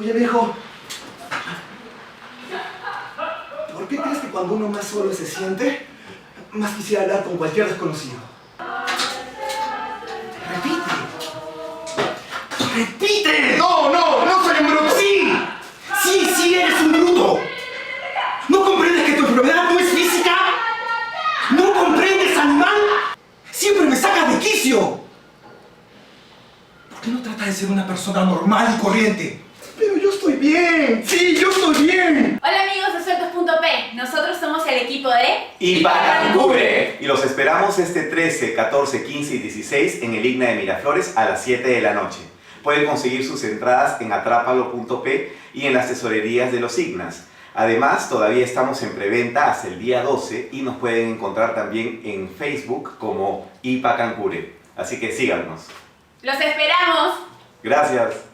Oye, viejo, ¿por qué crees que cuando uno más solo se siente, más quisiera hablar con cualquier desconocido? ¡Repite! ¡Repite! ¡No soy un bruto! ¡Sí, eres un bruto! ¿No comprendes que tu enfermedad no es física? ¿No comprendes, animal? ¡Siempre me sacas de quicio! ¿Por qué no tratas de ser una persona normal y corriente? Pero yo estoy bien. ¡Sí, yo estoy bien! Hola amigos de Sueltos.p. Nosotros somos el equipo de IPACANCURE. Y los esperamos este 13, 14, 15 y 16 en el IGNA de Miraflores a las 7 de la noche. Pueden conseguir sus entradas en atrapalo.p y en las tesorerías de los IGNAs. Además, todavía estamos en preventa hasta el día 12 y nos pueden encontrar también en Facebook como IPACANCURE. Así que síganos. ¡Los esperamos! Gracias.